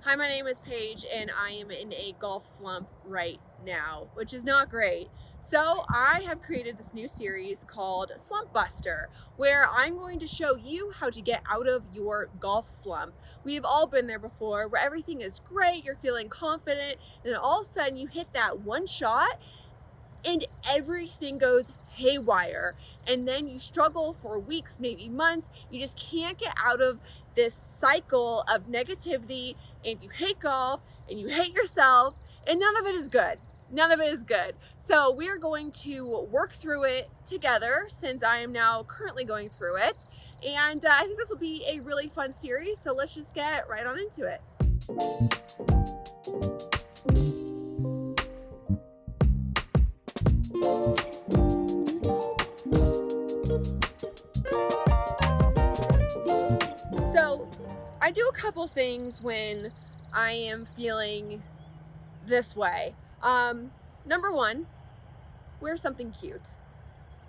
Hi, my name is Paige, and I am in a golf slump right now, which is not great. So I have created this new series called Slump Buster, where I'm going to show you how to get out of your golf slump. We have all been there before, where everything is great, you're feeling confident, and then all of a sudden you hit that one shot and everything goes haywire, and then you struggle for weeks, maybe months. You just can't get out of this cycle of negativity, and you hate golf and you hate yourself, and none of it is good. None of it is good. So we're going to work through it together, since I am now currently going through it, and I think this will be a really fun series. So let's just get right on into it. So I do a couple things when I am feeling this way. Number one, wear something cute.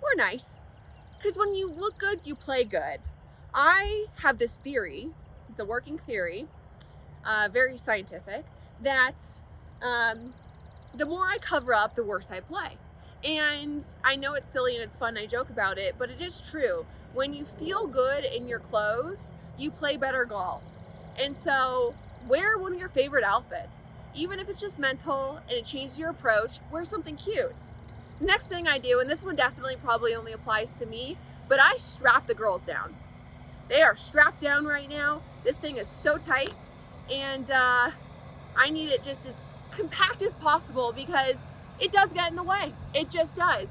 We're nice. Because when you look good, you play good. I have this theory, it's a working theory, very scientific, that the more I cover up, the worse I play. And I know it's silly and it's fun, I joke about it, but it is true. When you feel good in your clothes, you play better golf. And so wear one of your favorite outfits. Even if it's just mental and it changes your approach, wear something cute. The next thing I do, and this one definitely probably only applies to me, but I strap the girls down. They are strapped down right now. This thing is so tight, and I need it just as compact as possible because it does get in the way. It just does.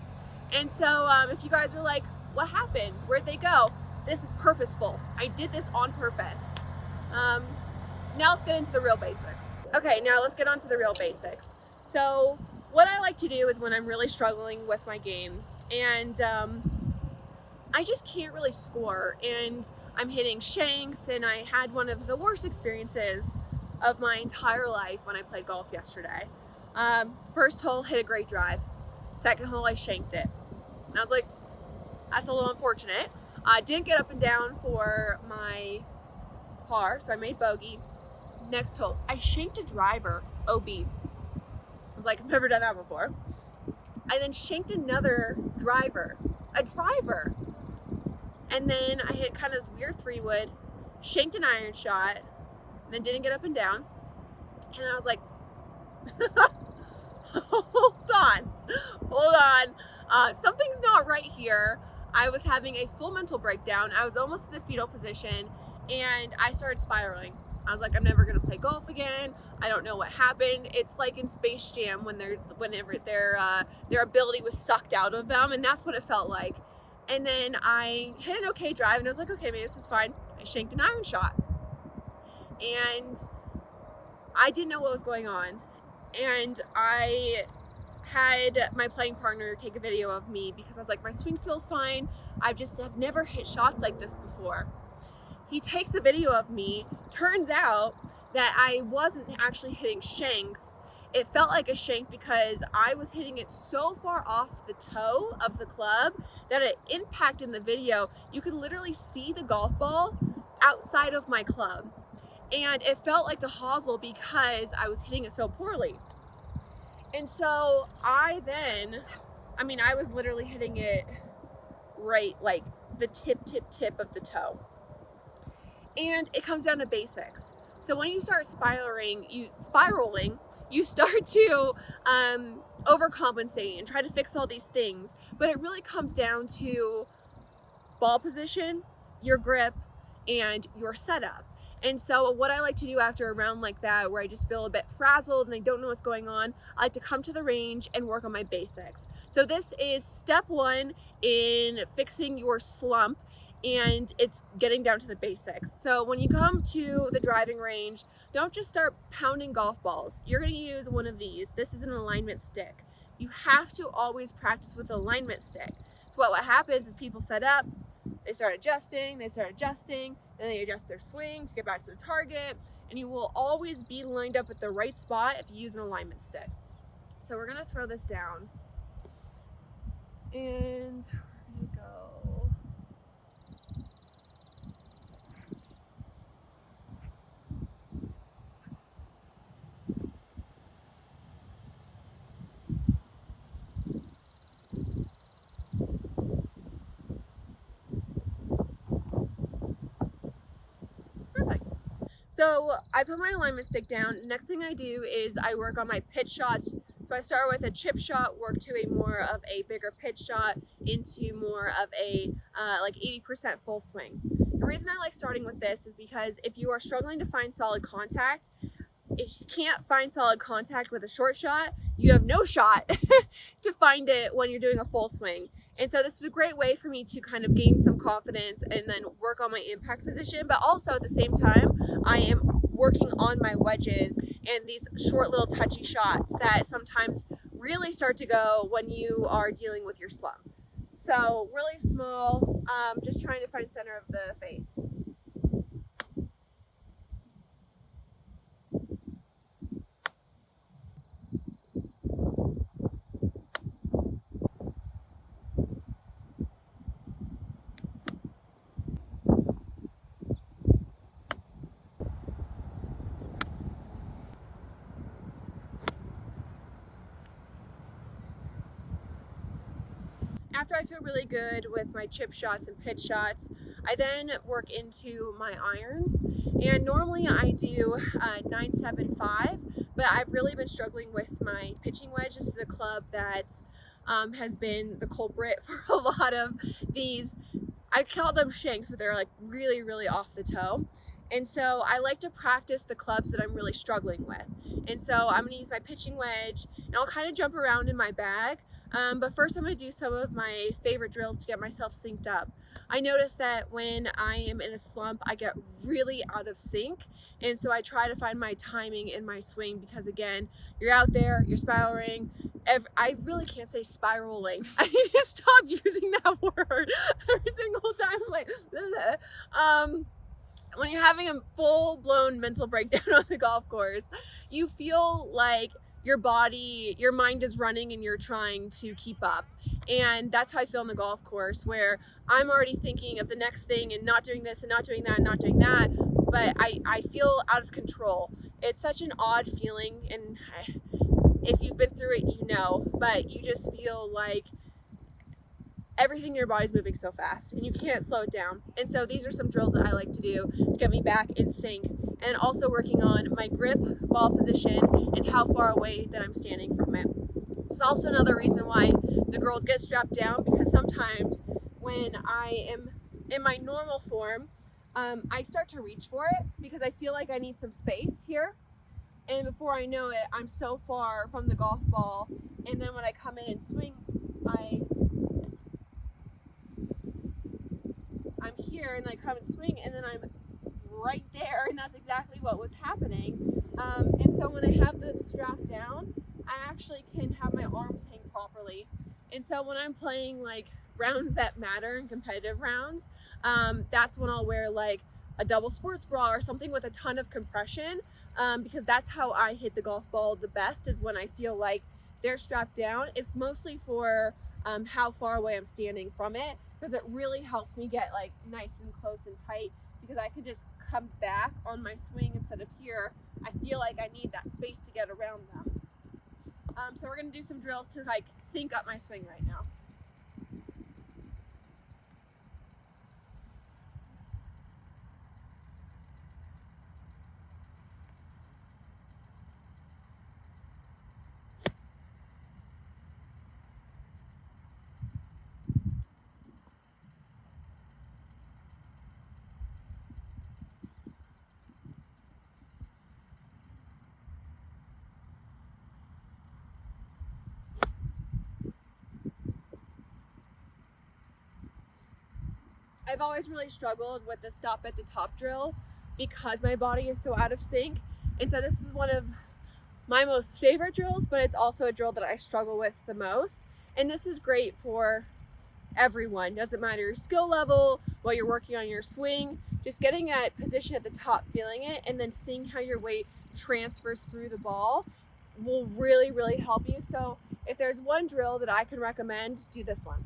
And so if you guys are like, what happened? Where'd they go? This is purposeful. I did this on purpose. Now let's get into the real basics. Okay, now let's get on to the real basics. So what I like to do is when I'm really struggling with my game and I just can't really score, and I'm hitting shanks, and I had one of the worst experiences of my entire life when I played golf yesterday. First hole, hit a great drive. Second hole, I shanked it. And I was like, that's a little unfortunate. I didn't get up and down for my par, so I made bogey. Next hole, I shanked a driver, OB. I was like, I've never done that before. I then shanked another driver, a driver. And then I hit kind of this weird 3-wood, shanked an iron shot, then didn't get up and down. And I was like, hold on. Something's not right here. I was having a full mental breakdown. I was almost in the fetal position, and I started spiraling. I was like, I'm never gonna play golf again. I don't know what happened. It's like in Space Jam whenever their ability was sucked out of them, and that's what it felt like. And then I hit an okay drive, and I was like, okay, maybe this is fine. I shanked an iron shot, and I didn't know what was going on. And I had my playing partner take a video of me because I was like, my swing feels fine. I've never hit shots like this before. He takes a video of me. Turns out that I wasn't actually hitting shanks. It felt like a shank because I was hitting it so far off the toe of the club that it impacted the video. You could literally see the golf ball outside of my club. And it felt like the hosel because I was hitting it so poorly. And so I was literally hitting it right, like the tip of the toe. And it comes down to basics. So when you start spiraling, you start to overcompensate and try to fix all these things. But it really comes down to ball position, your grip, and your setup. And so what I like to do after a round like that, where I just feel a bit frazzled and I don't know what's going on, I like to come to the range and work on my basics. So this is step one in fixing your slump, and it's getting down to the basics. So when you come to the driving range, don't just start pounding golf balls. You're gonna use one of these. This is an alignment stick. You have to always practice with the alignment stick. So what happens is people set up, they start adjusting, then they adjust their swing to get back to the target, and you will always be lined up at the right spot if you use an alignment stick. So we're gonna throw this down, and here we go. So I put my alignment stick down. Next thing I do is I work on my pitch shots. So I start with a chip shot, work to a more of a bigger pitch shot into more of a like 80% full swing. The reason I like starting with this is because if you are struggling to find solid contact, if you can't find solid contact with a short shot, you have no shot to find it when you're doing a full swing. And so this is a great way for me to kind of gain some confidence and then work on my impact position. But also at the same time, I am working on my wedges and these short little touchy shots that sometimes really start to go when you are dealing with your slump. So really small, just trying to find center of the face. After I feel really good with my chip shots and pitch shots, I then work into my irons. And normally I do 975, but I've really been struggling with my pitching wedge. This is a club that has been the culprit for a lot of these, I call them shanks, but they're like really, really off the toe. And so I like to practice the clubs that I'm really struggling with. And so I'm gonna use my pitching wedge and I'll kind of jump around in my bag. But first I'm going to do some of my favorite drills to get myself synced up. I notice that when I am in a slump, I get really out of sync. And so I try to find my timing in my swing because again, you're out there, you're spiraling. I really can't say spiraling. I need to stop using that word every single time. I'm like, when you're having a full-blown mental breakdown on the golf course, you feel like your body, your mind is running and you're trying to keep up. And that's how I feel on the golf course, where I'm already thinking of the next thing and not doing this and not doing that and not doing that, but I feel out of control. It's such an odd feeling, and if you've been through it, you know, but you just feel like everything in your body's moving so fast and you can't slow it down. And so these are some drills that I like to do to get me back in sync, and also working on my grip, ball position, and how far away that I'm standing from it. It's also another reason why the girls get strapped down, because sometimes when I am in my normal form, I start to reach for it because I feel like I need some space here. And before I know it, I'm so far from the golf ball. And then when I come in and swing, I'm here and I come and swing, and then I'm right there, and that's exactly what was happening. And so when I have the strap down, I actually can have my arms hang properly. And so when I'm playing like rounds that matter and competitive rounds, that's when I'll wear like a double sports bra or something with a ton of compression, because that's how I hit the golf ball the best, is when I feel like they're strapped down. It's mostly for how far away I'm standing from it, because it really helps me get like nice and close and tight, because I can just come back on my swing instead of here. I feel like I need that space to get around them. So we're gonna do some drills to like sync up my swing right now. I've always really struggled with the stop at the top drill because my body is so out of sync. And so this is one of my most favorite drills, but it's also a drill that I struggle with the most. And this is great for everyone. Doesn't matter your skill level, while you're working on your swing, just getting that position at the top, feeling it, and then seeing how your weight transfers through the ball will really, really help you. So if there's one drill that I can recommend, do this one.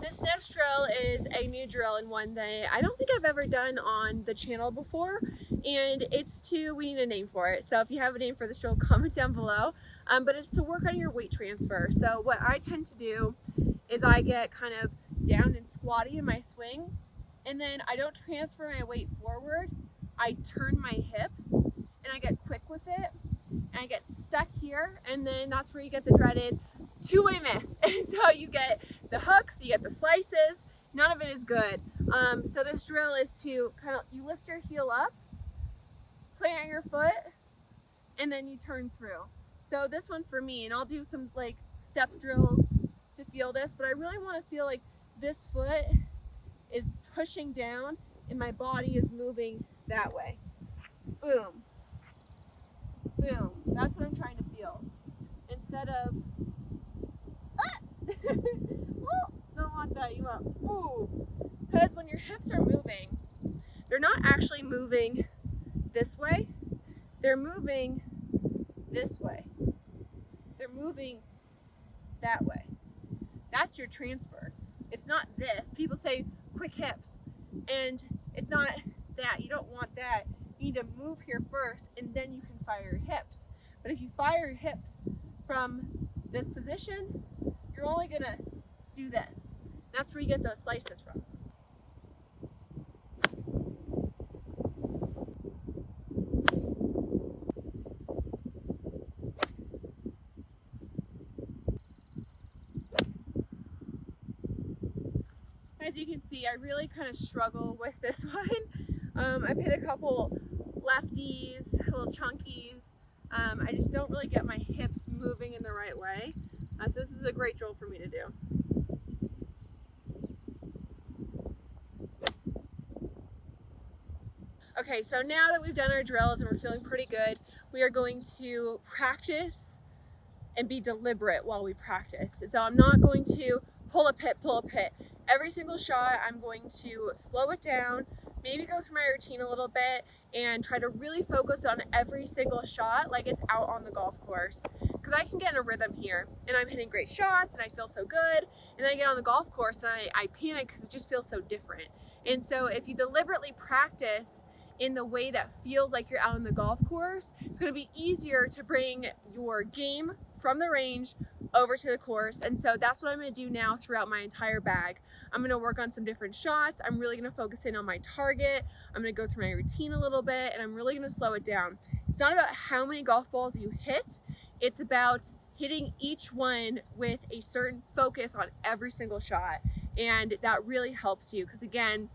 This next drill is a new drill and one that I don't think I've ever done on the channel before, and we need a name for it. So if you have a name for this drill, comment down below. But it's to work on your weight transfer. So what I tend to do is I get kind of down and squatty in my swing, and then I don't transfer my weight forward. I turn my hips and I get quick with it, and I get stuck here, and then that's where you get the dreaded two-way miss. And so you get the hooks, you get the slices, none of it is good. So this drill is to you lift your heel up, plant your foot, and then you turn through. So this one for me, and I'll do some like step drills to feel this, but I really want to feel like this foot is pushing down and my body is moving that way. Boom. Boom. That's what I'm trying to feel. Instead of oh, don't want that. You want ooh. Because when your hips are moving, they're not actually moving this way. They're moving this way. They're moving that way. That's your transfer. It's not this. People say quick hips, and it's not that. You don't want that. You need to move here first, and then you can fire your hips. But if you fire your hips from this position, you're only gonna do this. That's where you get those slices from. As you can see, I really kind of struggle with this one. I've hit a couple lefties, little chunkies. I just don't really get my hips moving in the right way. So this is a great drill for me to do. Okay, so now that we've done our drills and we're feeling pretty good, we are going to practice and be deliberate while we practice. So I'm not going to pull a pit. Every single shot, I'm going to slow it down, maybe go through my routine a little bit, and try to really focus on every single shot like it's out on the golf course. Because I can get in a rhythm here, and I'm hitting great shots, and I feel so good, and then I get on the golf course, and I panic because it just feels so different. And so if you deliberately practice in the way that feels like you're out on the golf course, it's going to be easier to bring your game from the range over to the course. And so that's what I'm going to do now throughout my entire bag. I'm going to work on some different shots. I'm really going to focus in on my target. I'm going to go through my routine a little bit, and I'm really going to slow it down. It's not about how many golf balls you hit. It's about hitting each one with a certain focus on every single shot. And that really helps you, because again,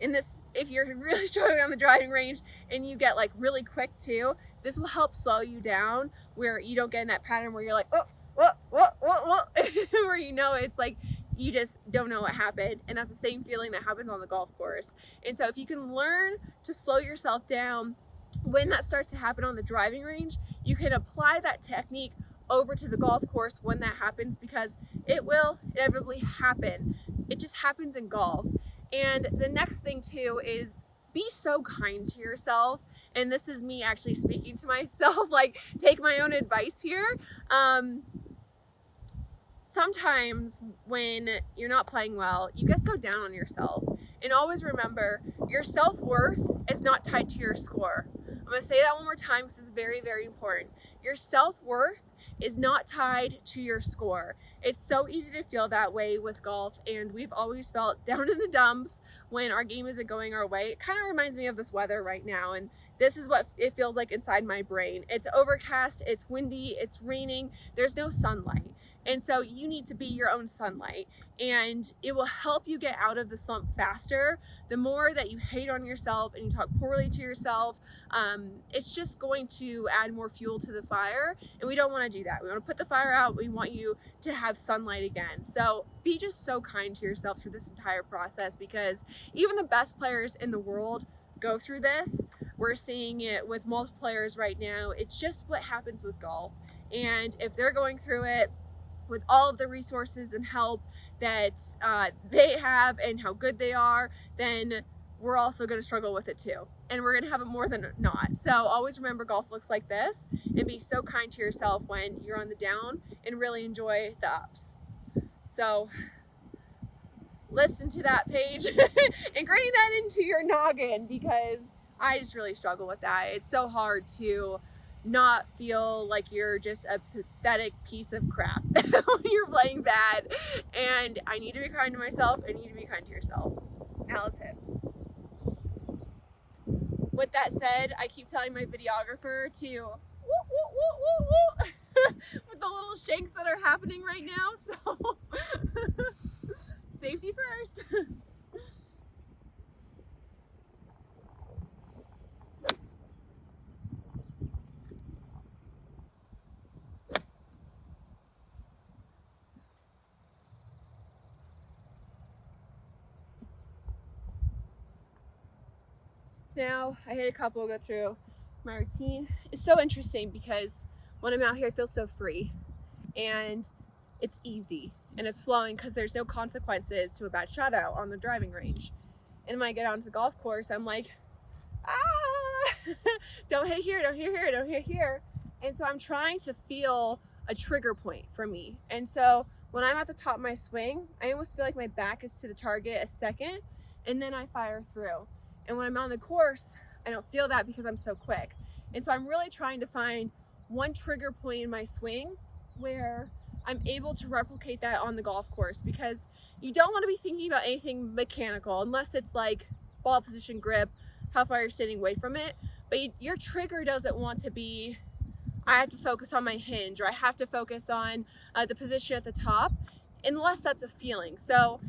if you're really struggling on the driving range and you get like really quick too, this will help slow you down, where you don't get in that pattern where you're like, oh, what, where you know it's like you just don't know what happened. And that's the same feeling that happens on the golf course. And so if you can learn to slow yourself down when that starts to happen on the driving range, you can apply that technique over to the golf course when that happens, because it will inevitably happen. It just happens in golf. And the next thing too is be so kind to yourself. And this is me actually speaking to myself, like take my own advice here. Sometimes when you're not playing well, you get so down on yourself. And always remember, your self-worth is not tied to your score. I'm going to say that one more time because it's very, very important. Your self-worth is not tied to your score. It's so easy to feel that way with golf, and we've always felt down in the dumps when our game isn't going our way. It kind of reminds me of this weather right now, and this is what it feels like inside my brain. It's overcast, it's windy, it's raining, there's no sunlight. And so you need to be your own sunlight, and it will help you get out of the slump faster. The more that you hate on yourself and you talk poorly to yourself, it's just going to add more fuel to the fire, and we don't want to do that. We want to put the fire out. We want you to have sunlight again. So be just so kind to yourself through this entire process, because even the best players in the world go through this. We're seeing it with multiple players right now. It's just what happens with golf. And if they're going through it with all of the resources and help that they have and how good they are, then we're also going to struggle with it too. And we're going to have it more than not. So always remember, golf looks like this, and be so kind to yourself when you're on the down, and really enjoy the ups. So listen to that, Paige. Ingrain that into your noggin, because I just really struggle with that. It's so hard to not feel like you're just a pathetic piece of crap when you're playing bad. And I need to be kind to myself. I need to be kind to yourself. Now let's hit. With that said, I keep telling my videographer to woo, woo, woo, woo, woo, with the little shakes that are happening right now. So safety first. So now I hit a couple, go through my routine. It's so interesting because when I'm out here, I feel so free and it's easy and it's flowing because there's no consequences to a bad shot out on the driving range. And when I get onto the golf course, I'm like, ah, don't hit here, don't hit here, don't hit here. And so I'm trying to feel a trigger point for me. And so when I'm at the top of my swing, I almost feel like my back is to the target a second, and then I fire through. And when I'm on the course, I don't feel that because I'm so quick. And so I'm really trying to find one trigger point in my swing where I'm able to replicate that on the golf course, because you don't want to be thinking about anything mechanical unless it's like ball position, grip, how far you're standing away from it. But your trigger doesn't want to be, I have to focus on my hinge, or I have to focus on the position at the top, unless that's a feeling. So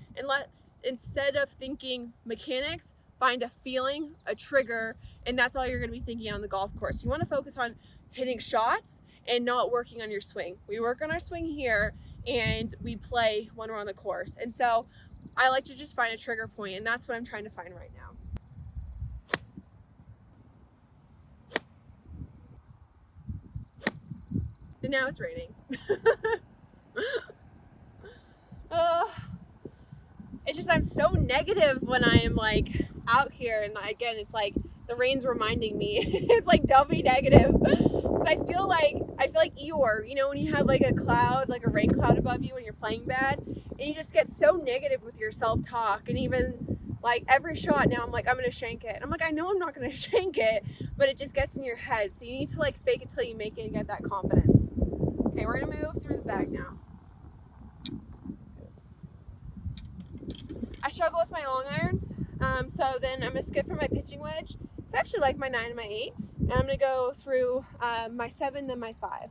instead of thinking mechanics, find a feeling, a trigger, and that's all you're going to be thinking on the golf course. You want to focus on hitting shots and not working on your swing. We work on our swing here and we play when we're on the course. And so I like to just find a trigger point, and that's what I'm trying to find right now. And now it's raining. It's just, I'm so negative when I am like out here, and again, it's like the rain's reminding me. It's like doubly negative. Because I feel like Eeyore, you know, when you have like a cloud, like a rain cloud above you when you're playing bad, and you just get so negative with your self-talk. And even like every shot now, I'm like, I'm gonna shank it. And I'm like, I know I'm not gonna shank it, but it just gets in your head. So you need to like fake it till you make it and get that confidence. Okay, we're gonna move through the bag now. I struggle with my long irons, so then I'm gonna skip for my pitching wedge. It's actually like my 9 and my 8, and I'm gonna go through my 7, then my 5.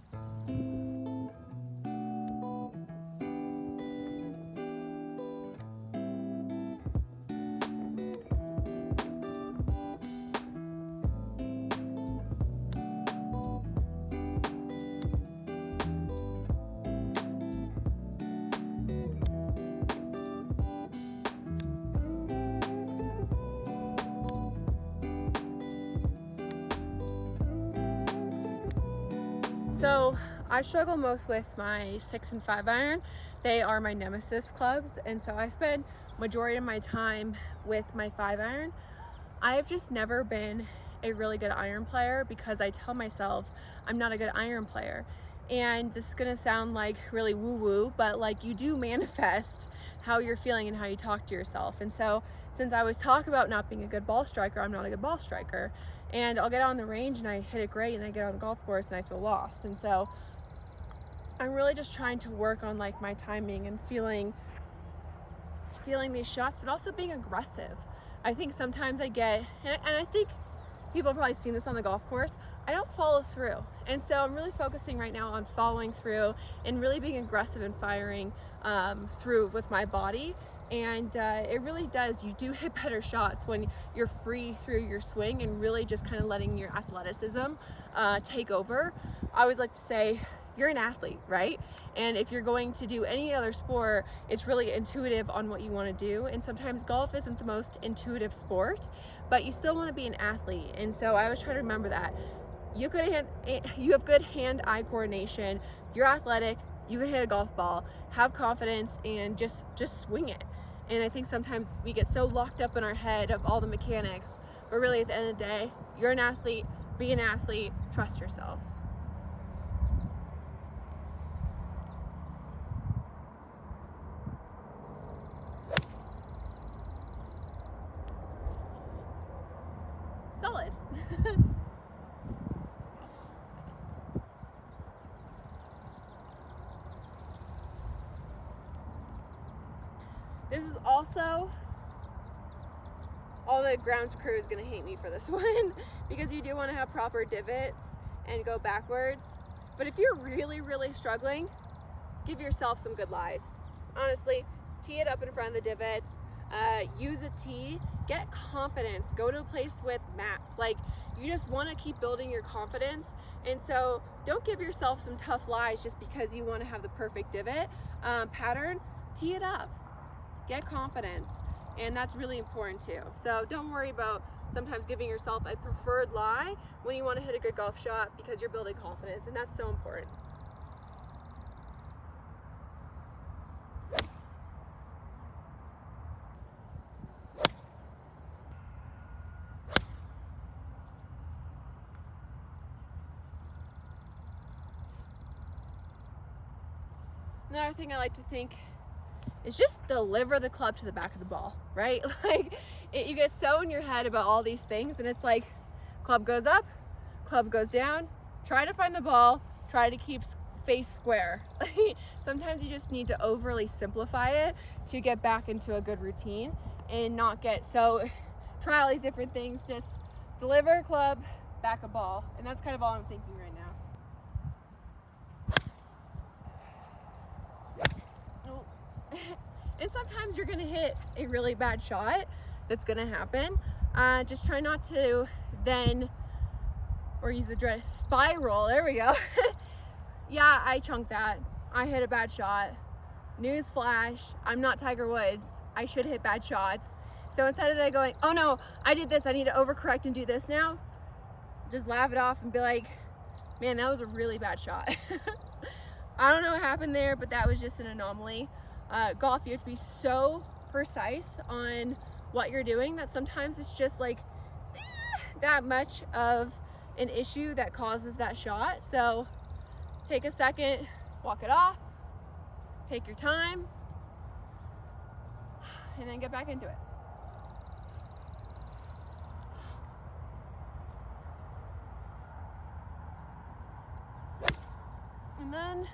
So I struggle most with my 6 and 5 iron. They are my nemesis clubs, and so I spend majority of my time with my 5 iron. I've just never been a really good iron player because I tell myself I'm not a good iron player. And this is gonna sound like really woo-woo, but like you do manifest how you're feeling and how you talk to yourself. And so since I always talk about not being a good ball striker, I'm not a good ball striker. And I'll get on the range and I hit it great, and I get on the golf course and I feel lost. And so I'm really just trying to work on like my timing and feeling these shots, but also being aggressive. I think sometimes I get, and I think people have probably seen this on the golf course, I don't follow through. And so I'm really focusing right now on following through and really being aggressive and firing through with my body. And it really does, you do hit better shots when you're free through your swing and really just kind of letting your athleticism take over. I always like to say, you're an athlete, right? And if you're going to do any other sport, it's really intuitive on what you want to do. And sometimes golf isn't the most intuitive sport, but you still want to be an athlete. And so I always try to remember that. You have good hand-eye coordination, you're athletic, you can hit a golf ball, have confidence, and just swing it. And I think sometimes we get so locked up in our head of all the mechanics, but really at the end of the day, you're an athlete, be an athlete, trust yourself. This is also, all the grounds crew is gonna hate me for this one, because you do wanna have proper divots and go backwards. But if you're really, really struggling, give yourself some good lies. Honestly, tee it up in front of the divots, use a tee, get confidence, go to a place with mats. Like, you just wanna keep building your confidence. And so don't give yourself some tough lies just because you wanna have the perfect divot pattern. Tee it up, get confidence. And that's really important too. So don't worry about sometimes giving yourself a preferred lie when you want to hit a good golf shot, because you're building confidence, and that's so important. Another thing I like to think is just deliver the club to the back of the ball, right? Like, you get so in your head about all these things, and it's like, club goes up, club goes down, try to find the ball, try to keep face square. Sometimes you just need to overly simplify it to get back into a good routine and not get so, try all these different things, just deliver club, back a ball. And that's kind of all I'm thinking right now. And sometimes you're gonna hit a really bad shot. That's gonna happen. Just try not to then, or use the dread spiral, there we go. Yeah, I chunked that. I hit a bad shot. Newsflash, I'm not Tiger Woods. I should hit bad shots. So instead of that going, oh no, I did this, I need to overcorrect and do this now, just laugh it off and be like, man, that was a really bad shot. I don't know what happened there, but that was just an anomaly. Golf, you have to be so precise on what you're doing that sometimes it's just like that much of an issue that causes that shot. So take a second, walk it off, take your time, and then get back into it. And then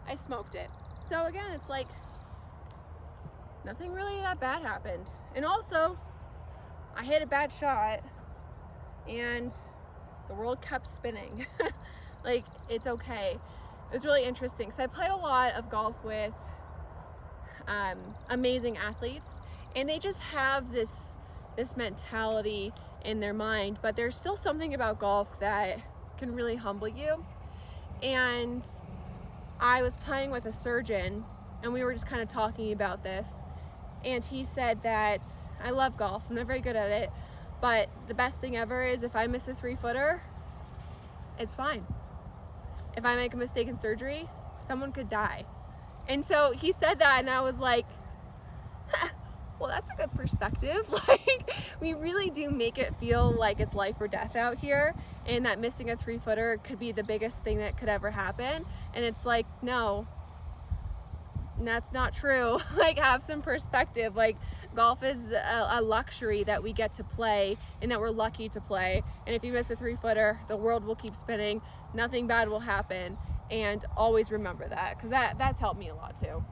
I smoked it. So again, it's like nothing really that bad happened. And also, I hit a bad shot and the world kept spinning. Like, it's okay. It was really interesting. So I played a lot of golf with amazing athletes, and they just have this mentality in their mind, but there's still something about golf that can really humble you. And I was playing with a surgeon, and we were just kind of talking about this, and he said that I love golf, I'm not very good at it, but the best thing ever is if I miss a 3-footer, it's fine. If I make a mistake in surgery, someone could die. And so he said that, and I was like, well, that's a good perspective. Like, we really do make it feel like it's life or death out here, and that missing a 3-footer could be the biggest thing that could ever happen. And it's like, no, that's not true. Like, have some perspective. Like, golf is a luxury that we get to play, and that we're lucky to play. And if you miss a 3-footer, the world will keep spinning. Nothing bad will happen. And always remember that, because that's helped me a lot too.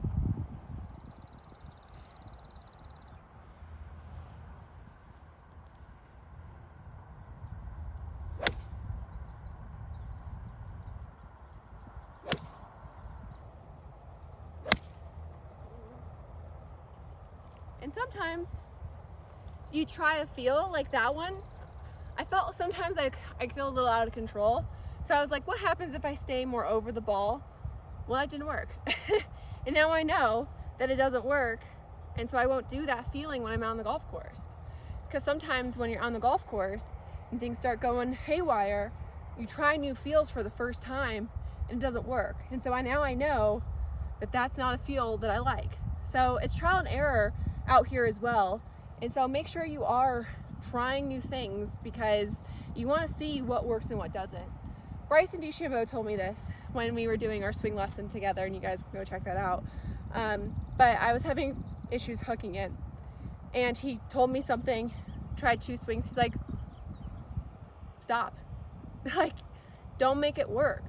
And sometimes you try a feel like that one. I felt sometimes I feel a little out of control. So I was like, what happens if I stay more over the ball? Well, that didn't work. And now I know that it doesn't work. And so I won't do that feeling when I'm out on the golf course. Because sometimes when you're on the golf course and things start going haywire, you try new feels for the first time and it doesn't work. And so now I know that that's not a feel that I like. So it's trial and error out here as well. And so make sure you are trying new things, because you want to see what works and what doesn't. Bryson DeChambeau told me this when we were doing our swing lesson together, and you guys can go check that out. But I was having issues hooking it, and he told me something, tried 2 swings. He's like, stop. Like, don't make it work.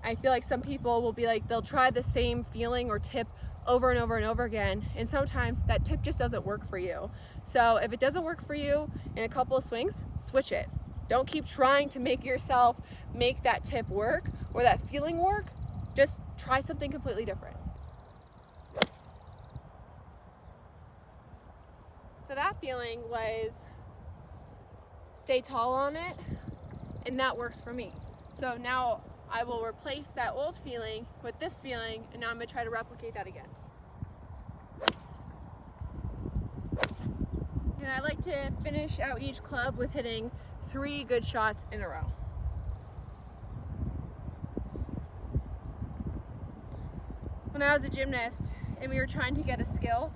I feel like some people will be like, they'll try the same feeling or tip over and over and over again. And sometimes that tip just doesn't work for you. So if it doesn't work for you in a couple of swings, switch it. Don't keep trying to make yourself make that tip work or that feeling work. Just try something completely different. So that feeling was stay tall on it, and that works for me. So now I will replace that old feeling with this feeling, and now I'm gonna try to replicate that again. And I like to finish out each club with hitting 3 good shots in a row. When I was a gymnast and we were trying to get a skill,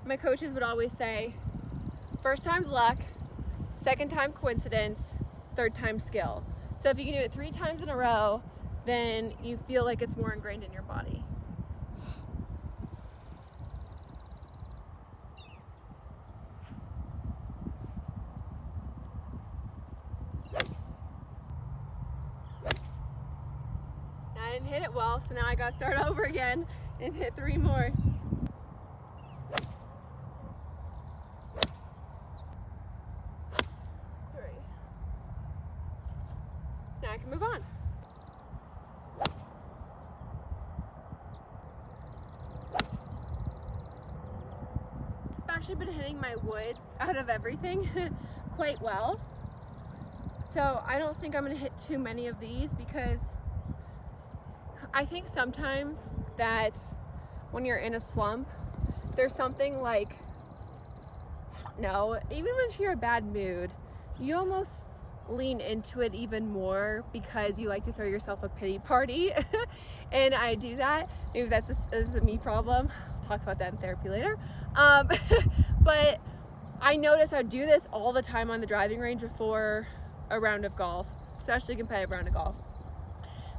my coaches would always say, first time's luck, second time coincidence, third time skill. So if you can do it 3 times in a row, then you feel like it's more ingrained in your body. Now I didn't hit it well, so now I gotta start over again and hit 3 more. Now I can move on. I've actually been hitting my woods out of everything quite well. So I don't think I'm gonna hit too many of these, because I think sometimes that when you're in a slump, there's something like, no, even if you're in a bad mood, you almost lean into it even more because you like to throw yourself a pity party. And I do that. Maybe that's a me problem. I'll talk about that in therapy later. But I notice I do this all the time on the driving range before a round of golf, especially a competitive round of golf,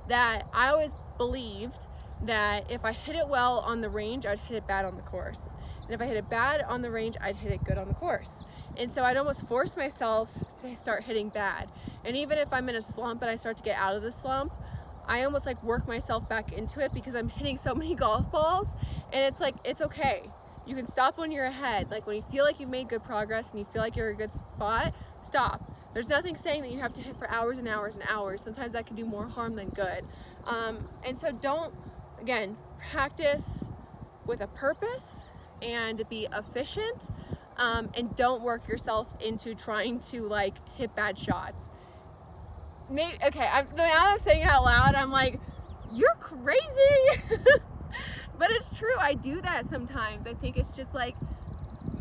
that I always believed that if I hit it well on the range, I'd hit it bad on the course. And if I hit it bad on the range, I'd hit it good on the course. And so I'd almost force myself to start hitting bad. And even if I'm in a slump and I start to get out of the slump, I almost like work myself back into it because I'm hitting so many golf balls. And it's like, it's okay. You can stop when you're ahead. Like when you feel like you've made good progress and you feel like you're in a good spot, stop. There's nothing saying that you have to hit for hours and hours and hours. Sometimes that can do more harm than good. And so don't, again, practice with a purpose and be efficient, and don't work yourself into trying to like hit bad shots. Maybe, okay, now that I'm saying it out loud, I'm like, you're crazy. But it's true, I do that sometimes. I think it's just like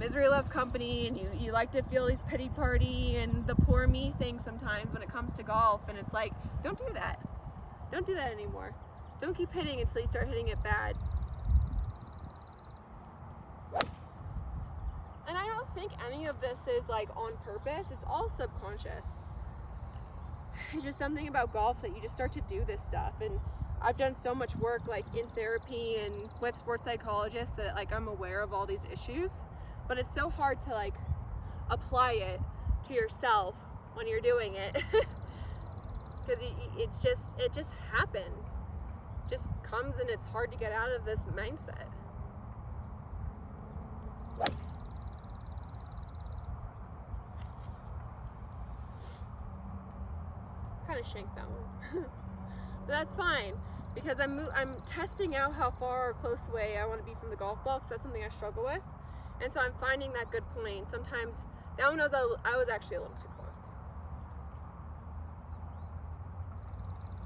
misery loves company, and you like to feel these pity party and the poor me thing sometimes when it comes to golf. And it's like, don't do that. Don't do that anymore. Don't keep hitting until you start hitting it bad. And I don't think any of this is like on purpose. It's all subconscious. It's just something about golf that you just start to do this stuff. And I've done so much work like in therapy and with sports psychologists that like I'm aware of all these issues. But it's so hard to like apply it to yourself when you're doing it. Because it just happens. It just comes, and it's hard to get out of this mindset. Kind of shanked that one. But that's fine, because I'm testing out how far or close away I want to be from the golf ball, because that's something I struggle with. And so I'm finding that good point. Sometimes that one I was actually a little too close.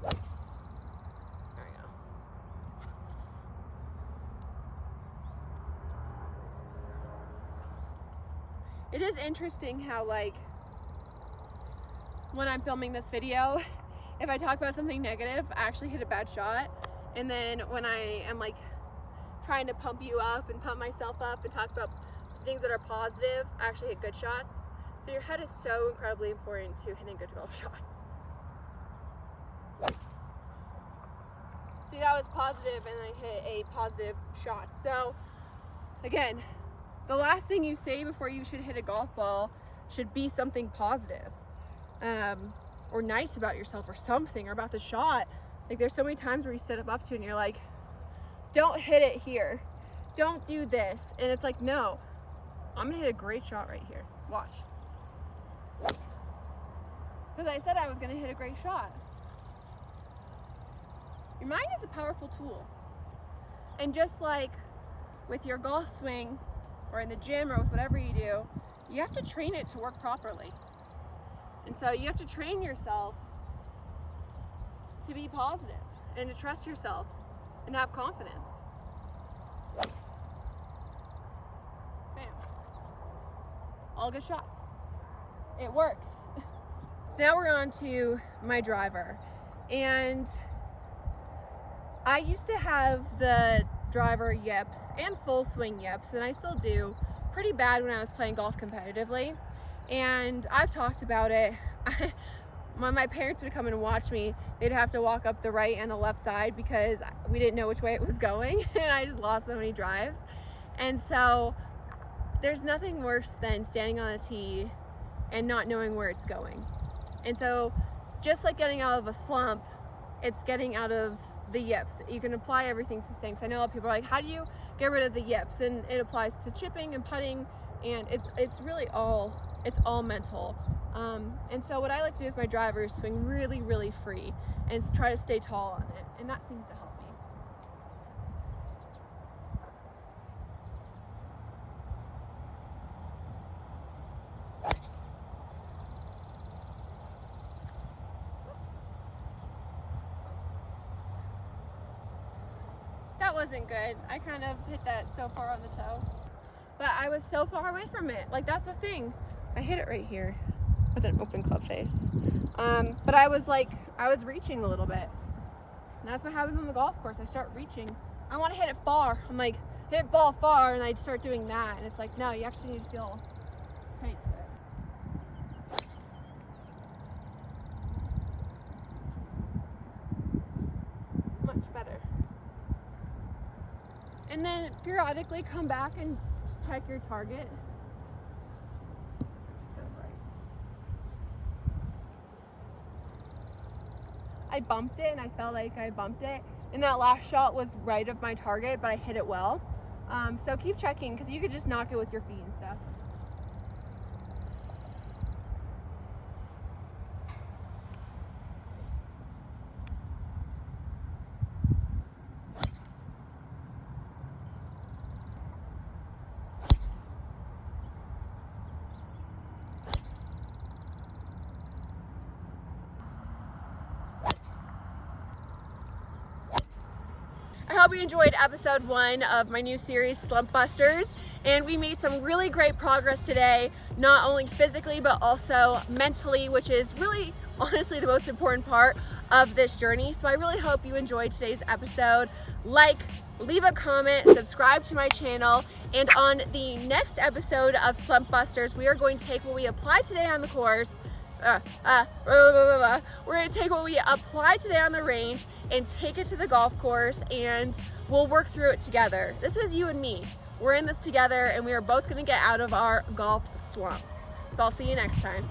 There we go. It is interesting how like when I'm filming this video, if I talk about something negative, I actually hit a bad shot. And then when I am like trying to pump you up and pump myself up and talk about things that are positive, I actually hit good shots. So your head is so incredibly important to hitting good golf shots. See, that was positive, and I hit a positive shot. So again, the last thing you say before you should hit a golf ball should be something positive. Or nice about yourself or something, or about the shot. Like there's so many times where you sit up to it and you're like, don't hit it here. Don't do this. And it's like, no, I'm gonna hit a great shot right here. Watch. Because I said I was gonna hit a great shot. Your mind is a powerful tool. And just like with your golf swing or in the gym or with whatever you do, you have to train it to work properly. And so you have to train yourself to be positive and to trust yourself and have confidence. Bam. All good shots. It works. So now we're on to my driver. And I used to have the driver yips and full swing yips, and I still do, pretty bad when I was playing golf competitively. And I've talked about it. When my parents would come and watch me, they'd have to walk up the right and the left side because we didn't know which way it was going, and I just lost so many drives. And so there's nothing worse than standing on a tee and not knowing where it's going. And so just like getting out of a slump, it's getting out of the yips. You can apply everything to the same. So I know a lot of people are like, how do you get rid of the yips? And it applies to chipping and putting, and it's really all mental. And so what I like to do with my driver is swing really, really free and try to stay tall on it, and that seems to help me. That wasn't good. I kind of hit that so far on the toe. But I was so far away from it. Like, that's the thing. I hit it right here with an open club face. But I was reaching a little bit. And that's what happens on the golf course. I start reaching. I want to hit it far. I'm like, hit ball far, and I start doing that. And it's like, no, you actually need to feel tight to it. Much better. And then periodically come back and check your target. I bumped it, and I felt like I bumped it. And that last shot was right of my target, but I hit it well. So keep checking, because you could just knock it with your feet and stuff. I hope you enjoyed episode 1 of my new series, Slump Busters, and we made some really great progress today, not only physically, but also mentally, which is really, honestly, the most important part of this journey. So I really hope you enjoyed today's episode. Like, leave a comment, subscribe to my channel, and on the next episode of Slump Busters, we are going to take what we applied today on the course, we're going to take what we applied today on the range and take it to the golf course, and we'll work through it together. This is you and me. We're in this together, and we are both going to get out of our golf slump. So I'll see you next time.